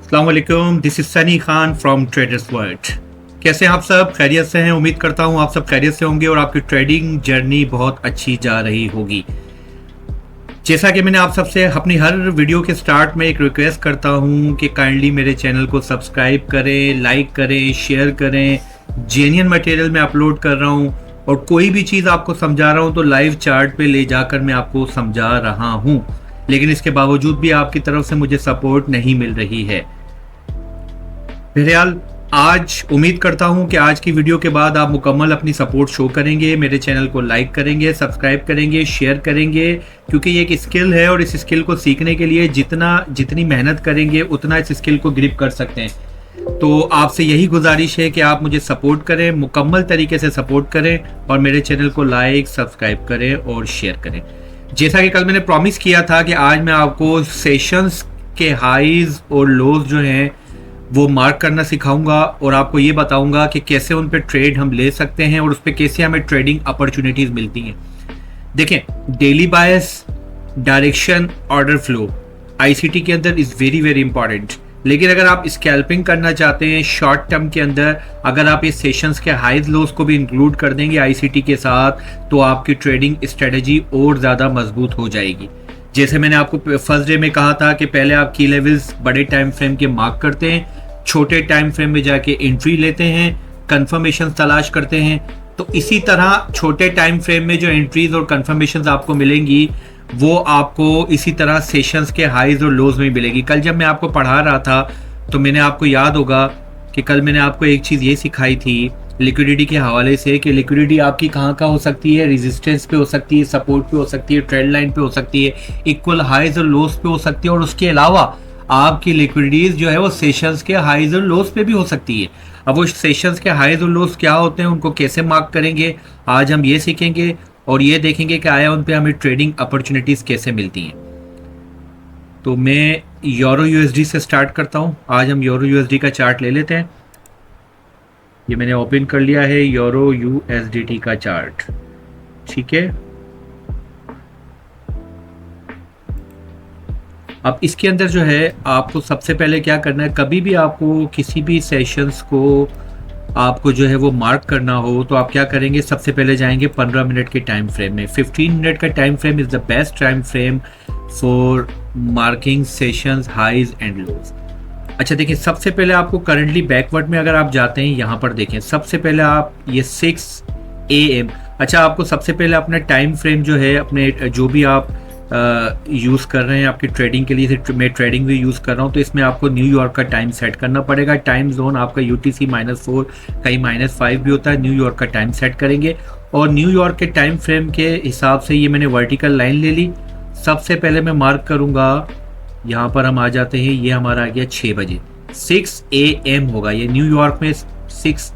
अस्सलाम वालेकुम, this is Sunny Khan from traders world. कैसे हैं आप सब? खैरियत से हैं? उम्मीद करता हूं आप सब खैरियत से होंगे और आपकी ट्रेडिंग जर्नी बहुत अच्छी जा रही होगी। जैसा कि मैंने आप सबसे अपनी हर वीडियो के स्टार्ट में एक रिक्वेस्ट करता हूं कि काइंडली मेरे चैनल को सब्सक्राइब करें, लाइक करें, शेयर करें। जेन्युइन मटेरियल मैं अपलोड कर रहा हूं और कोई भी चीज़ आपको समझा रहा हूं तो लाइव चार्ट पे ले जाकर मैं आपको समझा रहा हूं, लेकिन इसके बावजूद भी आपकी तरफ से मुझे सपोर्ट नहीं मिल रही है। बहरहाल आज उम्मीद करता हूं कि आज की वीडियो के बाद आप मुकम्मल अपनी सपोर्ट शो करेंगे, मेरे चैनल को लाइक करेंगे, सब्सक्राइब करेंगे, शेयर करेंगे, क्योंकि ये एक स्किल है और इस स्किल को सीखने के लिए जितनी मेहनत करेंगे उतना इस स्किल को ग्रिप कर सकते हैं। तो आपसे यही गुजारिश है कि आप मुझे सपोर्ट करें, मुकम्मल तरीके से सपोर्ट करें और मेरे चैनल को लाइक, सब्सक्राइब करें और शेयर करें। जैसा कि कल मैंने प्रॉमिस किया था कि आज मैं आपको सेशंस के हाईज और लोज जो हैं वो मार्क करना सिखाऊंगा और आपको ये बताऊंगा कि कैसे उन पे ट्रेड हम ले सकते हैं और उस पे कैसे हमें ट्रेडिंग अपॉर्चुनिटीज मिलती हैं। देखें, डेली बायस, डायरेक्शन, ऑर्डर फ्लो आईसीटी के अंदर इज वेरी वेरी इंपॉर्टेंट। लेकिन अगर आप स्कैल्पिंग करना चाहते हैं शॉर्ट टर्म के अंदर, अगर आप ये सेशंस के हाइज लोज को भी इंक्लूड कर देंगे आईसीटी के साथ, तो आपकी ट्रेडिंग स्ट्रेटजी और ज़्यादा मजबूत हो जाएगी। जैसे मैंने आपको फर्स्ट डे में कहा था कि पहले आप की लेवल्स बड़े टाइम फ्रेम के मार्क करते हैं, छोटे टाइम फ्रेम में जाके एंट्री लेते हैं, कंफर्मेशन तलाश करते हैं। तो इसी तरह छोटे टाइम फ्रेम में जो एंट्रीज और कंफर्मेशन आपको मिलेंगी वो आपको इसी तरह सेशंस के हाइज और लोज में मिलेगी। कल जब मैं आपको पढ़ा रहा था तो मैंने आपको याद होगा कि कल मैंने आपको एक चीज़ ये सिखाई थी लिक्विडिटी के हवाले से कि लिक्विडिटी आपकी कहाँ हो सकती है, रेजिस्टेंस पे हो सकती है, सपोर्ट पे हो सकती है, ट्रेंड लाइन पे हो सकती है, इक्वल हाइज और लोज पे हो सकती है, और उसके अलावा आपकी लिक्विडिटीज जो है वो सेशंस के हाइज और लोज पे भी हो सकती है। अब वो सेशंस के हाइज और लोज क्या होते हैं, उनको कैसे मार्क करेंगे, आज हम ये सीखेंगे और ये देखेंगे कि आया उन पे हमें ट्रेडिंग अपॉर्चुनिटीज कैसे मिलती हैं। तो मैं यूरो यूएसडी से स्टार्ट करता हूँ। आज हम यूरो यूएसडी का चार्ट ले लेते हैं। ये मैंने ओपन कर लिया है यूरो यूएसडीटी का चार्ट, ठीक है। अब इसके अंदर जो है आपको सबसे पहले क्या करना है, कभी भी आपको किसी भी सेशंस को आपको जो है वो मार्क करना हो तो आप क्या करेंगे, सबसे पहले जाएंगे 15 मिनट के टाइम फ्रेम में। 15 मिनट का time frame is the best time frame for marking sessions highs and lows. अच्छा देखिए, सबसे पहले आपको करंटली बैकवर्ड में अगर आप जाते हैं, यहाँ पर देखें, सबसे पहले आप ये 6 AM, अच्छा आपको सबसे पहले अपना टाइम फ्रेम जो है अपने जो भी आप यूज़ कर रहे हैं आपकी ट्रेडिंग के लिए, मैं ट्रेडिंग भी यूज़ कर रहा हूँ तो इसमें आपको न्यूयॉर्क का टाइम सेट करना पड़ेगा। टाइम जोन आपका UTC -4 कहीं -5 भी होता है। न्यूयॉर्क का टाइम सेट करेंगे और न्यूयॉर्क के टाइम फ्रेम के हिसाब से ये मैंने वर्टिकल लाइन ले ली। सबसे पहले मैं मार्क करूँगा, यहाँ पर हम आ जाते हैं, ये हमारा आ गया 6 बजे, 6 AM होगा ये न्यूयॉर्क में,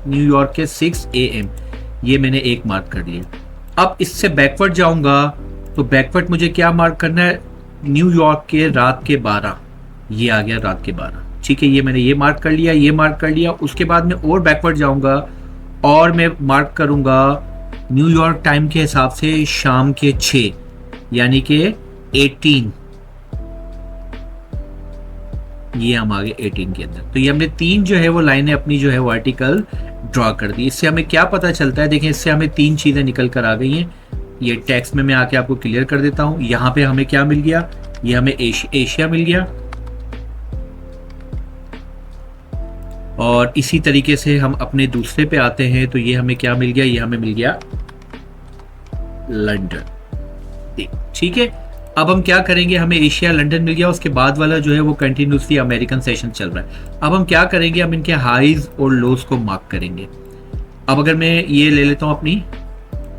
न्यूयॉर्क के 6 AM, ये मैंने एक मार्क कर लिया। अब इससे बैकवर्ड जाऊँगा तो बैकवर्ड मुझे क्या मार्क करना है, न्यूयॉर्क के रात के 12, ये आ गया रात के 12, ठीक है। ये मैंने ये मार्क कर लिया, ये मार्क कर लिया। उसके बाद मैं और बैकवर्ड जाऊँगा और मैं मार्क करूँगा न्यूयॉर्क टाइम के हिसाब से शाम के 6, यानी कि 18, ये हम आ गए 18 के अंदर। तो ये हमने 3 जो है वो लाइनें अपनी जो है वर्टिकल ड्रॉ कर दी। इससे हमें क्या पता चलता है, देखिए इससे हमें 3 चीज़ें निकल कर आ गई हैं। ये टेक्स्ट में मैं आके आपको क्लियर कर देता हूँ। यहाँ पे हमें क्या मिल गया, ये हमें एशिया मिल गया, और इसी तरीके से हम अपने दूसरे पे आते हैं तो ये हमें क्या मिल गया, ये हमें मिल गया लंदन, ठीक है। अब हम क्या करेंगे, हमें एशिया लंदन मिल गया, उसके बाद वाला जो है वो कंटिन्यूसली अमेरिकन सेशन चल रहा है। अब हम क्या करेंगे, हम इनके हाइज और लोज को मार्क करेंगे। अब अगर मैं ये ले लेता हूँ अपनी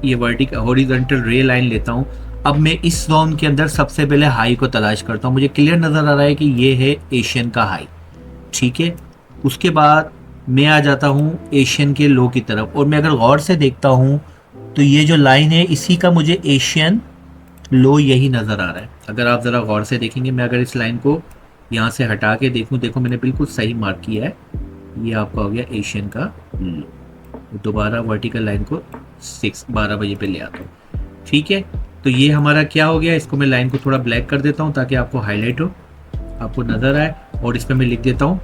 ये वर्टिकल हॉरिजॉन्टल रे लाइन लेता हूँ, अब मैं इस जोन के अंदर सबसे पहले हाई को तलाश करता हूँ। मुझे क्लियर नज़र आ रहा है कि ये है एशियन का हाई, ठीक है। उसके बाद मैं आ जाता हूँ एशियन के लो की तरफ, और मैं अगर गौर से देखता हूँ तो ये जो लाइन है इसी का मुझे एशियन लो यही नज़र आ रहा है। अगर आप ज़रा गौर से देखेंगे, मैं अगर इस लाइन को यहाँ से हटा के देखूँ, देखो मैंने बिल्कुल सही मार्क किया है, ये आपका हो गया एशियन का लो। दोबारा वर्टिकल लाइन को 12 बजे पे ले आता हूँ, ठीक है। तो ये हमारा क्या हो गया, इसको मैं लाइन को थोड़ा ब्लैक कर देता हूँ ताकि आपको हाईलाइट हो, आपको नज़र आए। और इस पर मैं लिख देता हूँ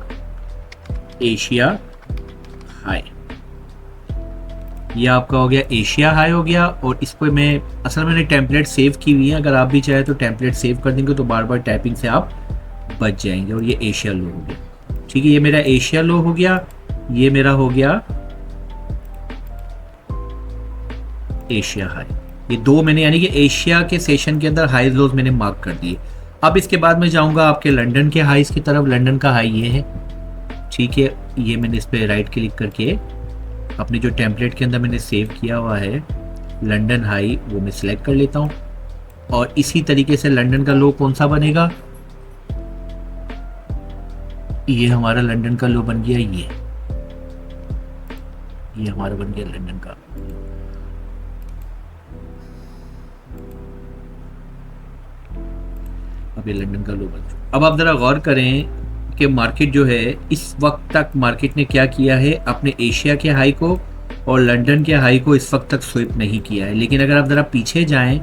एशिया हाई। ये आपका हो गया एशिया हाई हो गया। और इस पर मैं असल मैंने टेम्पलेट सेव की हुई है, अगर आप भी चाहे तो टेम्पलेट सेव कर देंगे तो बार बार टाइपिंग से आप बच जाएंगे। और ये एशिया लो हो गया, ठीक है, ये मेरा एशिया लो हो गया, ये मेरा हो गया एशिया हाई। ये दो मैंने यानी कि एशिया के सेशन के अंदर हाईज लोज मैंने मार्क कर दिए। अब इसके बाद मैं जाऊंगा आपके लंदन के हाईज की तरफ। लंदन का हाई ये है, ठीक है, ये मैंने इस पर राइट क्लिक करके अपने जो टेम्पलेट के अंदर मैंने सेव किया हुआ है लंदन हाई वो मैं सिलेक्ट कर लेता हूँ। और इसी तरीके से लंदन का लो कौन सा बनेगा, ये हमारा लंदन का लो बन गया, ये हमारा बन गया लंदन का। अब ये लंदन का लो बन चुका। अब आप जरा गौर करें कि मार्केट जो है इस वक्त तक मार्केट ने क्या किया है, अपने एशिया के हाई को और लंदन के हाई को इस वक्त तक स्वीप नहीं किया है। लेकिन अगर आप ज़रा पीछे जाएं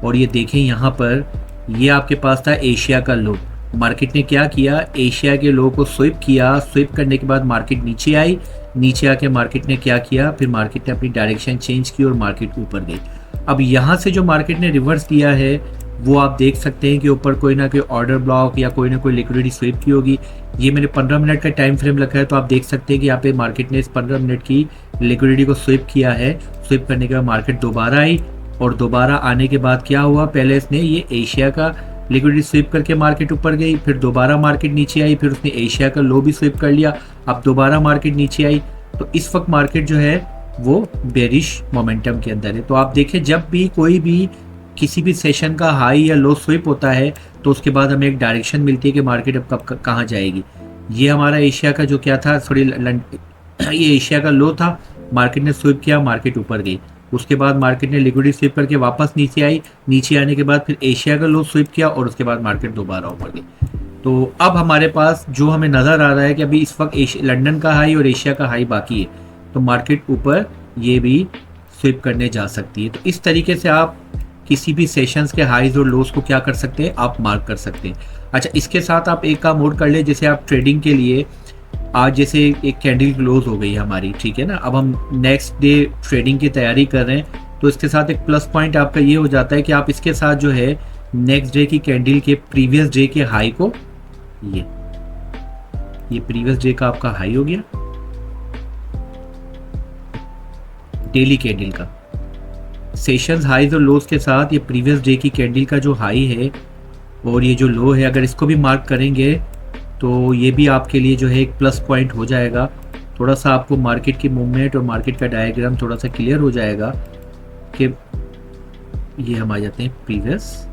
और ये देखें, यहाँ पर ये आपके पास था एशिया का लो, मार्केट ने क्या किया, एशिया के लो को स्वीप किया। स्वीप करने के बाद मार्केट नीचे आई, नीचे आके मार्केट ने क्या किया, फिर मार्केट ने अपनी डायरेक्शन चेंज की और मार्केट ऊपर गई। अब यहाँ से जो मार्केट ने रिवर्स दिया है वो आप देख सकते हैं कि ऊपर कोई ना कोई ऑर्डर ब्लॉक या कोई ना कोई लिक्विडिटी स्वीप की होगी। ये मैंने 15 मिनट का टाइम फ्रेम रखा है, तो आप देख सकते हैं कि यहाँ पे मार्केट ने इस 15 मिनट की लिक्विडिटी को स्वीप किया है। स्वीप करने के बाद मार्केट दोबारा आई और दोबारा आने के बाद क्या हुआ, पहले इसने ये एशिया का लिक्विडिटी स्वीप करके मार्केट ऊपर गई, फिर दोबारा मार्केट नीचे आई, फिर उसने एशिया का लो भी स्वीप कर लिया, अब दोबारा मार्केट नीचे आई। तो इस वक्त मार्केट जो है वो बेरिश मोमेंटम के अंदर है। तो आप देखें, जब भी कोई भी किसी भी सेशन का हाई या लो स्वीप होता है तो उसके बाद हमें एक डायरेक्शन मिलती है कि मार्केट अब कब कहाँ जाएगी। ये हमारा एशिया का जो क्या था, सॉरी ये एशिया का लो था, मार्केट ने स्वीप किया, मार्केट ऊपर गई। उसके बाद मार्केट ने लिक्विडिटी स्वीप करके वापस नीचे आई, नीचे आने के बाद फिर एशिया का लो स्वीप किया और उसके बाद मार्केट दोबारा ऊपर गई। तो अब हमारे पास जो हमें नज़र आ रहा है कि अभी इस वक्त लंदन का हाई और एशिया का हाई बाकी है, तो मार्केट ऊपर ये भी स्वीप करने जा सकती है। तो इस तरीके से आप किसी भी सेशंस के हाईज और लोस को क्या कर सकते हैं, आप मार्क कर सकते हैं। अच्छा, इसके साथ आप एक काम और कर ले, जैसे आप ट्रेडिंग के लिए आज जैसे एक कैंडल क्लोज हो गई है हमारी, ठीक है ना, अब हम नेक्स्ट डे ट्रेडिंग की तैयारी कर रहे हैं, तो इसके साथ एक प्लस पॉइंट आपका ये हो जाता है कि आप इसके साथ जो है नेक्स्ट डे की कैंडल के प्रीवियस डे के हाई को, ये प्रीवियस डे का आपका हाई हो गया डेली कैंडल का, सेशंस हाईज और लोज के साथ ये प्रीवियस डे की कैंडल का जो हाई है और ये जो लो है, अगर इसको भी मार्क करेंगे तो ये भी आपके लिए जो है एक प्लस पॉइंट हो जाएगा। थोड़ा सा आपको मार्केट की मूवमेंट और मार्केट का डायग्राम थोड़ा सा क्लियर हो जाएगा कि ये हम आ जाते हैं प्रीवियस।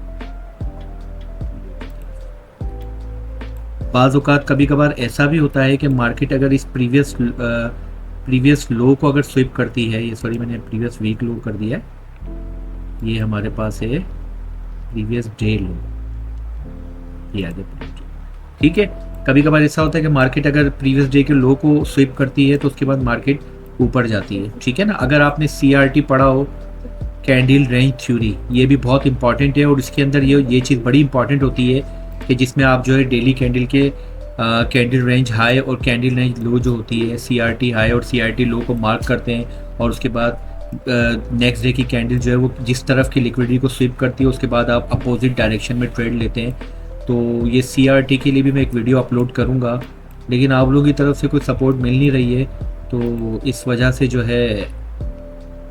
बाज़ औक़ात कभी कभार ऐसा भी होता है कि मार्केट अगर इस प्रीवियस लो को अगर स्वीप करती है, ये सॉरी मैंने प्रीवियस वीक लो कर दिया है, ये हमारे पास है प्रीवियस डे लो, ये आगे, ठीक है। कभी कभार ऐसा होता है कि मार्केट अगर प्रीवियस डे के लो को स्वीप करती है तो उसके बाद मार्केट ऊपर जाती है, ठीक है ना। अगर आपने CRT पढ़ा हो, कैंडल रेंज थ्योरी, ये भी बहुत इंपॉर्टेंट है और इसके अंदर ये चीज़ बड़ी इंपॉर्टेंट होती है कि जिसमें आप जो है डेली कैंडल के कैंडल रेंज हाई और कैंडल रेंज लो जो होती है, CRT हाई और CRT लो को मार्क करते हैं और उसके बाद नेक्स्ट डे की कैंडल जो है वो जिस तरफ की लिक्विडिटी को स्वीप करती है उसके बाद आप अपोजिट डायरेक्शन में ट्रेड लेते हैं। तो ये CRT के लिए भी मैं एक वीडियो अपलोड करूँगा, लेकिन आप लोगों की तरफ से कोई सपोर्ट मिल नहीं रही है, तो इस वजह से जो है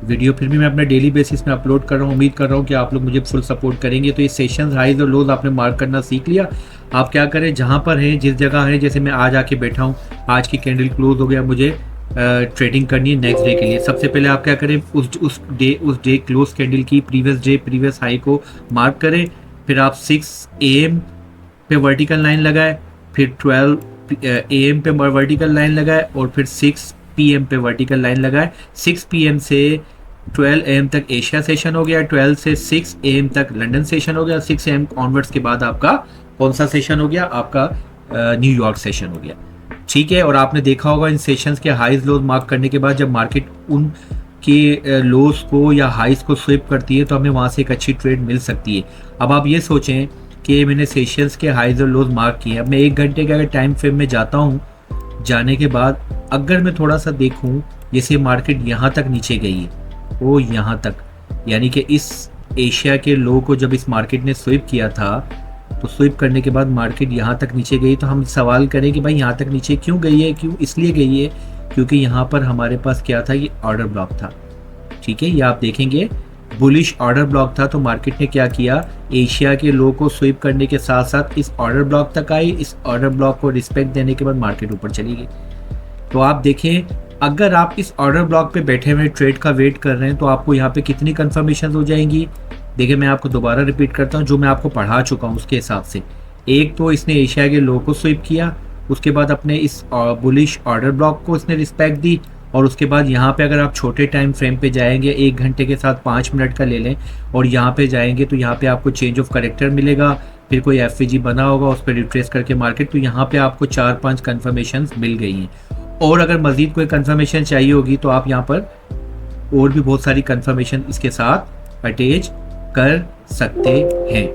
वीडियो फिर भी मैं अपने डेली बेसिस में अपलोड कर रहा हूँ। उम्मीद कर रहा हूँ कि आप लोग मुझे फुल सपोर्ट करेंगे। तो ये सेशंस हाईज और लोज आपने मार्क करना सीख लिया। आप क्या करें, जहाँ पर हैं, जिस जगह है, जैसे मैं आज आके बैठा हूँ, आज की कैंडल क्लोज हो गया, मुझे ट्रेडिंग करनी है नेक्स्ट डे के लिए। सबसे पहले आप क्या करें, उस डे क्लोज कैंडल की प्रीवियस हाई को मार्क करें, फिर आप 6 AM पे वर्टिकल लाइन लगाए, फिर 12 AM पे वर्टिकल लाइन लगाए और फिर 6 PM पे वर्टिकल लाइन लगाए। 6 PM से 12 AM तक एशिया सेशन हो गया, 12 से 6 AM तक लंदन सेशन हो गया, 6 AM ऑनवर्ड्स के बाद आपका कौन सा सेशन हो गया, आपका न्यूयॉर्क सेशन हो गया, ठीक है। और आपने देखा होगा इन सेशंस के हाईज लोज मार्क करने के बाद जब मार्केट उन के लोज को या हाईज को स्वीप करती है तो हमें वहाँ से एक अच्छी ट्रेड मिल सकती है। अब आप ये सोचें कि मैंने सेशंस के हाइज और लोज मार्क किए हैं। अब मैं 1 घंटे के अगर टाइम फ्रेम में जाता हूँ, जाने के बाद अगर मैं थोड़ा सा देखूँ, जैसे मार्केट यहाँ तक नीचे गई है, वो यहाँ तक, यानी कि इस एशिया के लो को जब इस मार्केट ने स्वीप किया था, तो स्वीप करने के बाद मार्केट यहाँ तक नीचे गई, तो हम सवाल करें कि भाई यहाँ तक नीचे क्यों गई है? क्यों? इसलिए गई है क्योंकि यहाँ पर हमारे पास क्या था, ये ऑर्डर ब्लॉक था। ठीक है, ये आप देखेंगे बुलिश ऑर्डर ब्लॉक था। तो मार्केट ने क्या किया, एशिया के लो को स्वीप करने के साथ साथ इस ऑर्डर ब्लॉक तक आई। इस ऑर्डर ब्लॉक को रिस्पेक्ट देने के बाद मार्केट ऊपर चली गई। तो आप देखें, अगर आप इस ऑर्डर ब्लॉक पे बैठे हुए ट्रेड का वेट कर रहे हैं, तो आपको यहाँ पे कितनी कंफर्मेशन हो जाएंगी। देखिए, मैं आपको दोबारा रिपीट करता हूँ, जो मैं आपको पढ़ा चुका हूँ उसके हिसाब से। एक तो इसने एशिया के लो को स्वीप किया, उसके बाद अपने इस बुलिश ऑर्डर ब्लॉक को इसने रिस्पेक्ट दी, और उसके बाद यहाँ पे अगर आप छोटे टाइम फ्रेम पे जाएंगे, 1 घंटे के साथ 5 मिनट का ले लें और यहाँ पे जाएंगे, तो यहाँ पे आपको चेंज ऑफ करेक्टर मिलेगा, फिर कोई एफवीजी बना होगा, उस पर रिट्रेस करके मार्केट, तो यहाँ पे आपको 4-5 कन्फर्मेशन मिल गई हैं। और अगर मज़ीद कोई कन्फर्मेशन चाहिए होगी तो आप यहाँ पर और भी बहुत सारी कन्फर्मेशन इसके साथ अटैच कर सकते हैं।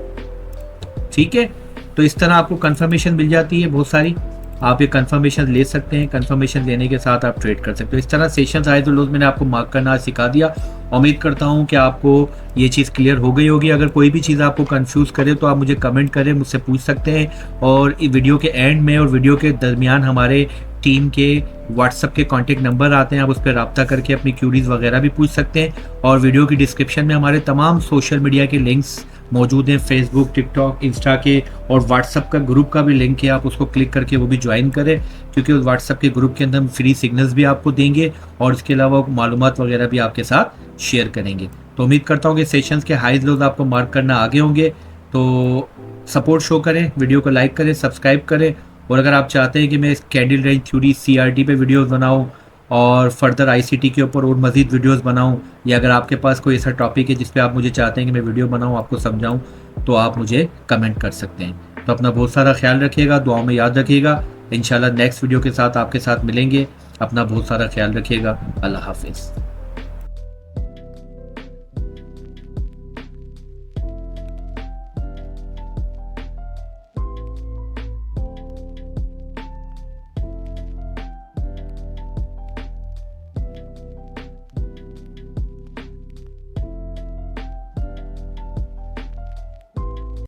ठीक है, तो इस तरह आपको कन्फर्मेशन मिल जाती है बहुत सारी, आप ये कन्फर्मेशन ले सकते हैं। कन्फर्मेशन लेने के साथ आप ट्रेड कर सकते हो। इस तरह सेशंस आए तो लोग मैंने आपको मार्क करना सिखा दिया। उम्मीद करता हूँ कि आपको ये चीज़ क्लियर हो गई होगी। अगर कोई भी चीज़ आपको कंफ्यूज करे तो आप मुझे कमेंट करें, मुझसे पूछ सकते हैं। और वीडियो के एंड में और वीडियो के दरमियान हमारे टीम के व्हाट्सएप के कॉन्टेक्ट नंबर आते हैं, आप उस पर रब्ता करके अपनी क्यूरीज वगैरह भी पूछ सकते हैं। और वीडियो की डिस्क्रिप्शन में हमारे तमाम सोशल मीडिया के लिंक्स मौजूद हैं, फेसबुक, टिकटॉक, इंस्टा के, और व्हाट्सएप का ग्रुप का भी लिंक है, आप उसको क्लिक करके वो भी ज्वाइन करें, क्योंकि उस व्हाट्सएप के ग्रुप के अंदर हम फ्री सिग्नल्स भी आपको देंगे और इसके अलावा मालूमात वगैरह भी आपके साथ शेयर करेंगे। तो उम्मीद करता हूँ कि सेशंस के हाइज लोज आपको मार्क करना आगे होंगे। तो सपोर्ट शो करें, वीडियो को लाइक करें, सब्सक्राइब करें। और अगर आप चाहते हैं कि मैं कैंडल रेंज थ्योरी CRT पे वीडियोस बनाऊं और फर्दर ICT के ऊपर और मज़ीद वीडियोस बनाऊं, या अगर आपके पास कोई ऐसा टॉपिक है जिस पे आप मुझे चाहते हैं कि मैं वीडियो बनाऊं, आपको समझाऊं, तो आप मुझे कमेंट कर सकते हैं। तो अपना बहुत सारा ख्याल रखिएगा, दुआओं में याद रखिएगा। इंशाल्लाह नेक्स्ट वीडियो के साथ आपके साथ मिलेंगे। अपना बहुत सारा ख्याल रखिएगा। अल्लाह हाफिज़।